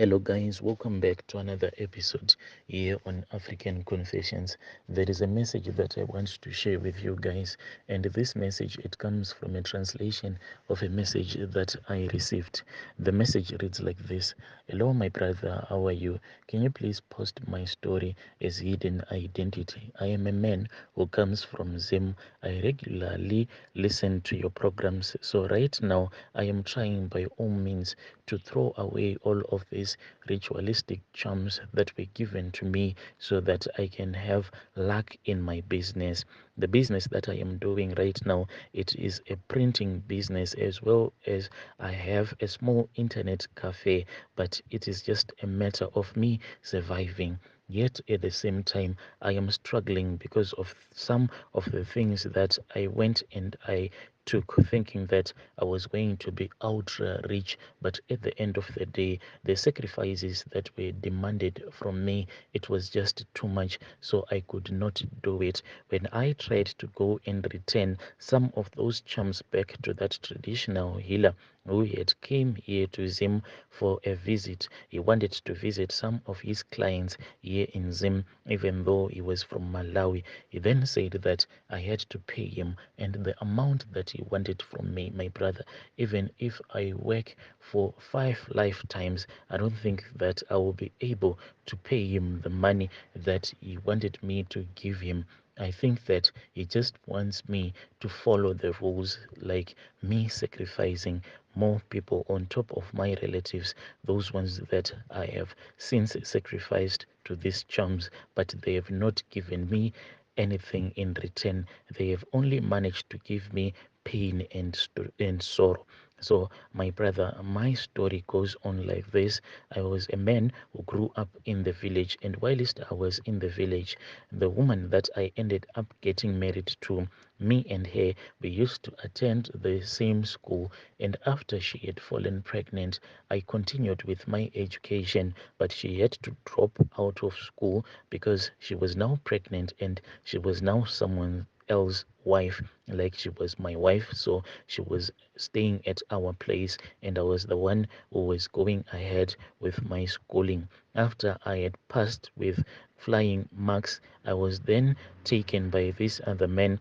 Hello, guys, welcome back to another episode here on African Confessions. There is a message that I want to share with you guys, and this message it comes from a translation of a message that I received. The message reads like this: Hello, my brother, how are you? Can you please post my story as hidden identity? I am a man who comes from Zim. I regularly listen to your programs, so right now I am trying by all means to throw away all of these ritualistic charms that were given to me so that I can have luck in my business. The business that I am doing right now, it is a printing business, as well as I have a small internet cafe, but it is just a matter of me surviving. Yet at the same time, I am struggling because of some of the things that I went and I took, thinking that I was going to be ultra rich. But at the end of the day, the sacrifices that were demanded from me, it was just too much, so I could not do it. When I tried to go and return some of those charms back to that traditional healer who had came here to Zim for a visit, he wanted to visit some of his clients here in Zim, even though he was from Malawi. He then said that I had to pay him, and the amount that he wanted from me, my brother, even if I work for 5 lifetimes, I don't think that I will be able to pay him the money that he wanted me to give him. I think that he just wants me to follow the rules, like me sacrificing more people on top of my relatives, those ones that I have since sacrificed to these charms, but they have not given me anything in return. They have only managed to give me pain and sorrow. So, my brother, my story goes on like this. I was a man who grew up in the village, and whilst I was in the village, the woman that I ended up getting married to, me and her, we used to attend the same school. And after she had fallen pregnant, I continued with my education, but she had to drop out of school because she was now pregnant and she was now someone else's wife, like she was my wife. So she was staying at our place, and I was the one who was going ahead with my schooling. After I had passed with flying marks, I was then taken by this other man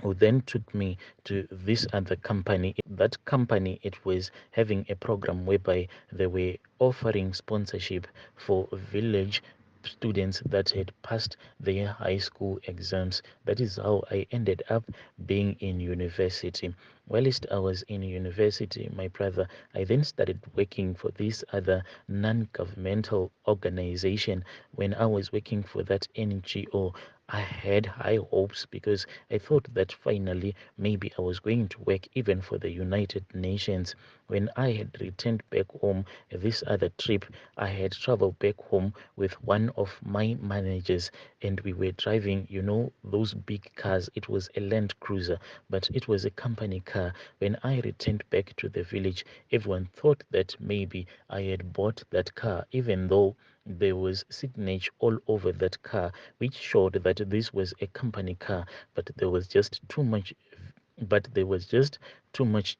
who then took me to this other company. That company, it was having a program whereby they were offering sponsorship for village students that had passed their high school exams. That is how I ended up being in university. Whilst I was in university, my brother, I then started working for this other non-governmental organization. When I was working for that NGO, I had high hopes because I thought that finally maybe I was going to work even for the United Nations. When I had returned back home, this other trip, I had traveled back home with one of my managers, and we were driving, those big cars. It was a Land Cruiser, but it was a company car. When I returned back to the village, everyone thought that maybe I had bought that car, even though there was signage all over that car which showed that this was a company car, but there was just too much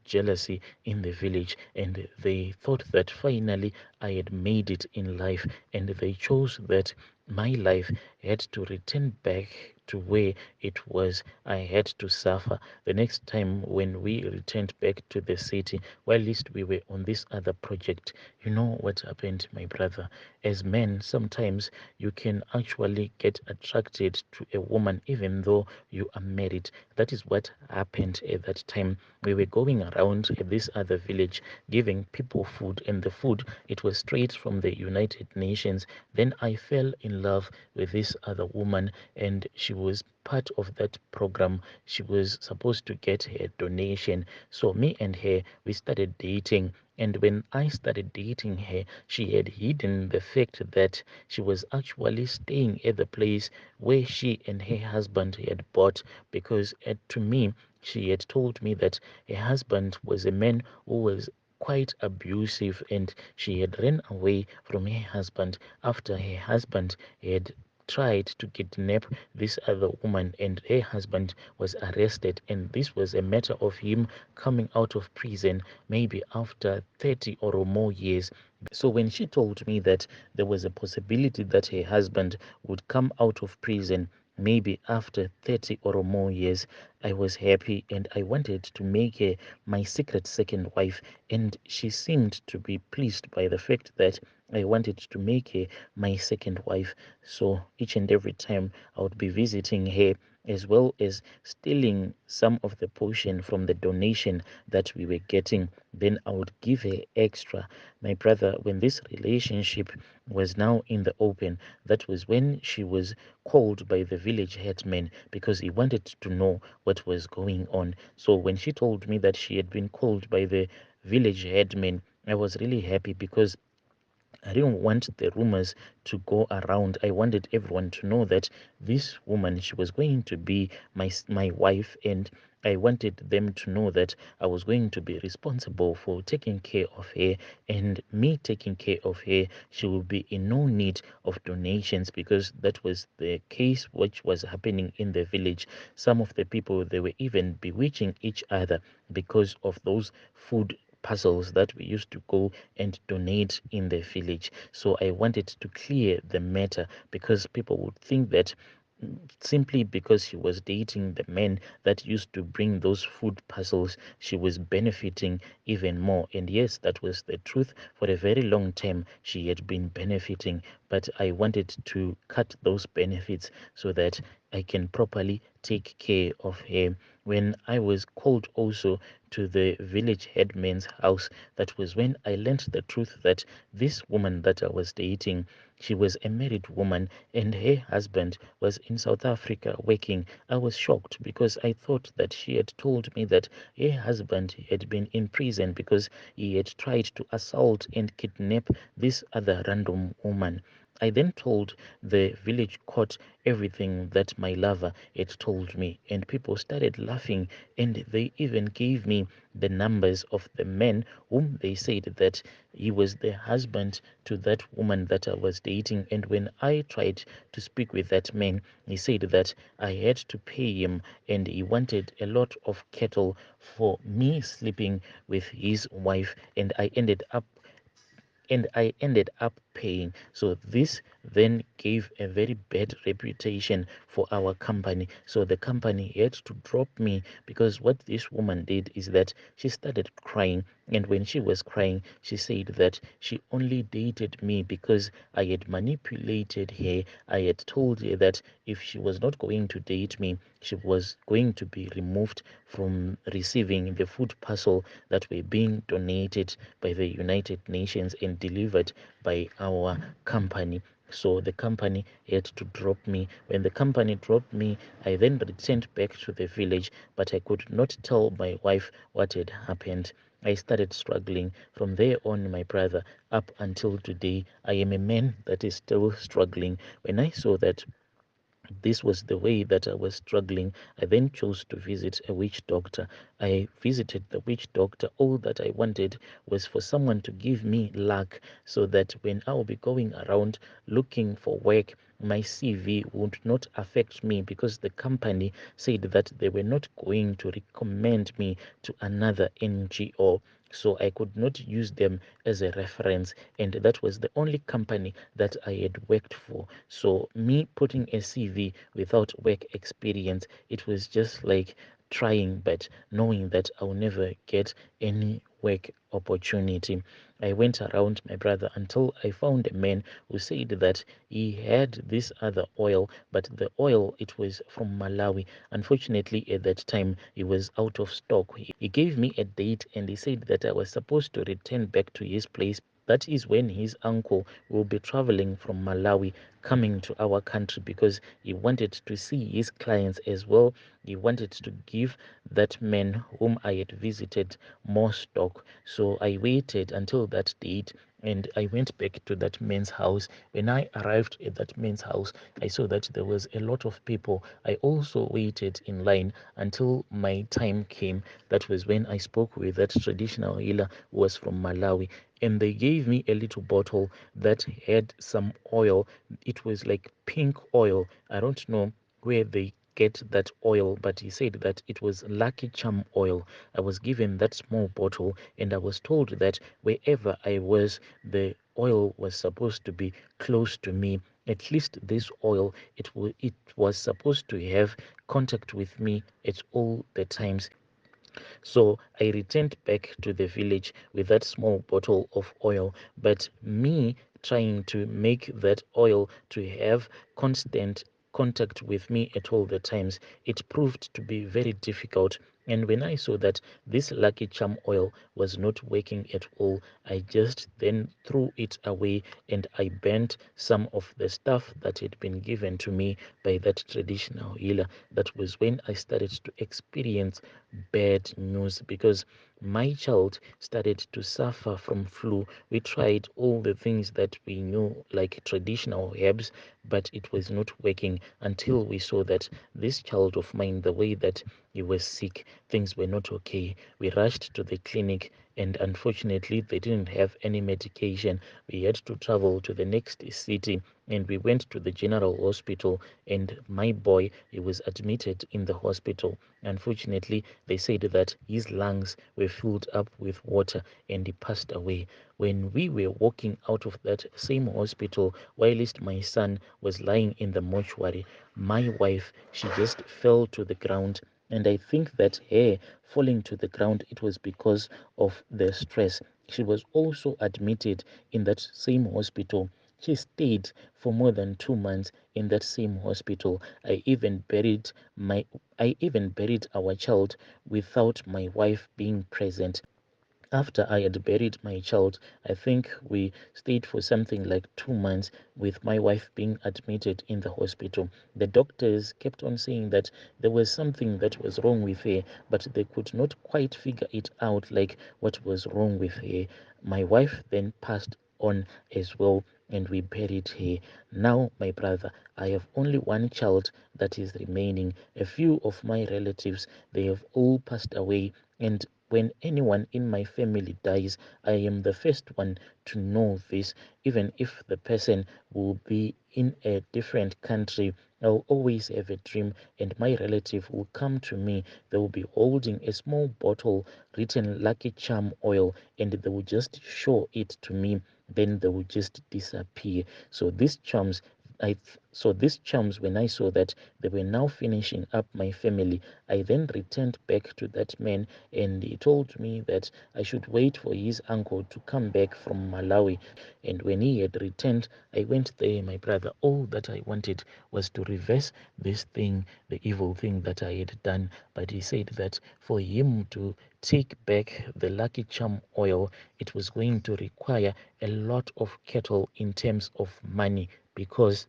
jealousy in the village, and they thought that finally I had made it in life, and they chose that my life had to return back to where it was. I had to suffer. The next time when we returned back to the city, while least we were on this other project, you know what happened, my brother? As men, sometimes you can actually get attracted to a woman even though you are married. That is what happened at that time. We were going around this other village giving people food, and the food, it was straight from the United Nations. Then I fell in love with this other woman, and she was part of that program. She was supposed to get her donation. So me and her, we started dating. And when I started dating her, she had hidden the fact that she was actually staying at the place where she and her husband had bought, because to me, she had told me that her husband was a man who was quite abusive, and she had ran away from her husband after her husband had tried to kidnap this other woman, and her husband was arrested. And this was a matter of him coming out of prison maybe after 30 or more years. So when she told me that there was a possibility that her husband would come out of prison maybe after 30 or more years, I was happy and I wanted to make her my secret second wife. And she seemed to be pleased by the fact that I wanted to make her my second wife. So each and every time I would be visiting her, as well as stealing some of the portion from the donation that we were getting, then I would give her extra. My brother, when this relationship was now in the open, that was when she was called by the village headman because he wanted to know what was going on. So when she told me that she had been called by the village headman, I was really happy because I didn't want the rumors to go around. I wanted everyone to know that this woman, she was going to be my wife, and I wanted them to know that I was going to be responsible for taking care of her, and me taking care of her, she will be in no need of donations because that was the case which was happening in the village. Some of the people, they were even bewitching each other because of those food parcels that we used to go and donate in the village. So I wanted to clear the matter because people would think that simply because she was dating the man that used to bring those food parcels, she was benefiting even more. And yes, that was the truth. For a very long time, she had been benefiting, but I wanted to cut those benefits so that I can properly take care of her. When I was called also to the village headman's house, that was when I learnt the truth that this woman that I was dating, she was a married woman and her husband was in South Africa working. I was shocked because I thought that she had told me that her husband had been in prison because he had tried to assault and kidnap this other random woman. I then told the village court everything that my lover had told me, and people started laughing, and they even gave me the numbers of the men whom they said that he was the husband to that woman that I was dating. And when I tried to speak with that man, he said that I had to pay him and he wanted a lot of cattle for me sleeping with his wife, and I ended up paying. So this then gave a very bad reputation for our company. So the company had to drop me because what this woman did is that she started crying. And when she was crying, she said that she only dated me because I had manipulated her. I had told her that if she was not going to date me, she was going to be removed from receiving the food parcel that were being donated by the United Nations and delivered by our company. So the company had to drop me. When the company dropped me, I then returned back to the village, but I could not tell my wife what had happened. I started struggling. From there on, my brother, up until today, I am a man that is still struggling. When I saw that this was the way that I was struggling, I then chose to visit a witch doctor. I visited the witch doctor. All that I wanted was for someone to give me luck so that when I will be going around looking for work, my CV would not affect me because the company said that they were not going to recommend me to another NGO. So I could not use them as a reference, and that was the only company that I had worked for. So me putting a CV without work experience, it was just like trying but knowing that I'll never get any work opportunity. I went around, my brother, until I found a man who said that he had this other oil, but the oil, it was from Malawi. Unfortunately, at that time he was out of stock. He gave me a date and he said that I was supposed to return back to his place. That is when his uncle will be traveling from Malawi coming to our country because he wanted to see his clients as well. He wanted to give that man whom I had visited more stock. So I waited until that date and I went back to that man's house. When I arrived at that man's house, I saw that there was a lot of people. I also waited in line until my time came. That was when I spoke with that traditional healer who was from Malawi, and they gave me a little bottle that had some oil. It was like pink oil. I don't know where they get that oil, but he said that it was Lucky Charm oil. I was given that small bottle, and I was told that wherever I was, the oil was supposed to be close to me. At least this oil, it was supposed to have contact with me at all the times. So I returned back to the village with that small bottle of oil. But me trying to make that oil to have constant contact with me at all the times, it proved to be very difficult. And when I saw that this Lucky Charm oil was not working at all, I just then threw it away and I burnt some of the stuff that had been given to me by that traditional healer. That was when I started to experience bad news, because my child started to suffer from flu. We tried all the things that we knew, like traditional herbs, but it was not working until we saw that this child of mine, the way that he was sick, things were not okay. We rushed to the clinic, and unfortunately, they didn't have any medication. We had to travel to the next city, and we went to the general hospital. And my boy, he was admitted in the hospital. Unfortunately, they said that his lungs were filled up with water and he passed away. When we were walking out of that same hospital, whilst my son was lying in the mortuary, my wife, she just fell to the ground. And I think that her falling to the ground, it was because of the stress. She was also admitted in that same hospital. She stayed for more than 2 months in that same hospital. My I even buried our child without my wife being present. After I had buried my child, I think we stayed for something like 2 months with my wife being admitted in the hospital. The doctors kept on saying that there was something that was wrong with her, but they could not quite figure it out, like what was wrong with her. My wife then passed on as well, and we buried her. Now, my brother, I have only one child that is remaining. A few of my relatives, they have all passed away, and when anyone in my family dies, I am the first one to know this. Even if the person will be in a different country, I'll always have a dream, and my relative will come to me. They will be holding a small bottle written Lucky Charm oil, and they will just show it to me. Then they will just disappear. So these charms, when I saw that they were now finishing up my family, I then returned back to that man, and he told me that I should wait for his uncle to come back from Malawi. And when he had returned, I went there, my brother. All that I wanted was to reverse this thing, the evil thing that I had done. But he said that for him to take back the Lucky Charm oil, it was going to require a lot of cattle in terms of money, because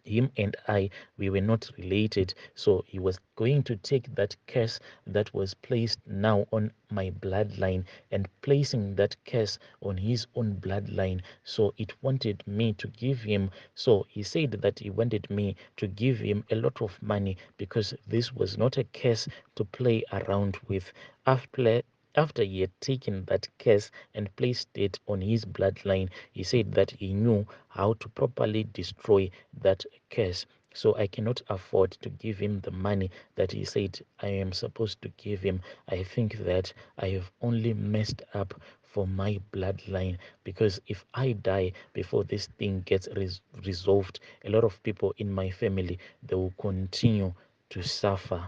him and I, we were not related. So he was going to take that curse that was placed now on my bloodline and placing that curse on his own bloodline. So it wanted me to give him, so he said that he wanted me to give him a lot of money, because this was not a curse to play around with. After he had taken that curse and placed it on his bloodline, he said that he knew how to properly destroy that curse. So I cannot afford to give him the money that he said I am supposed to give him. I think that I have only messed up for my bloodline, because if I die before this thing gets resolved, a lot of people in my family, they will continue to suffer.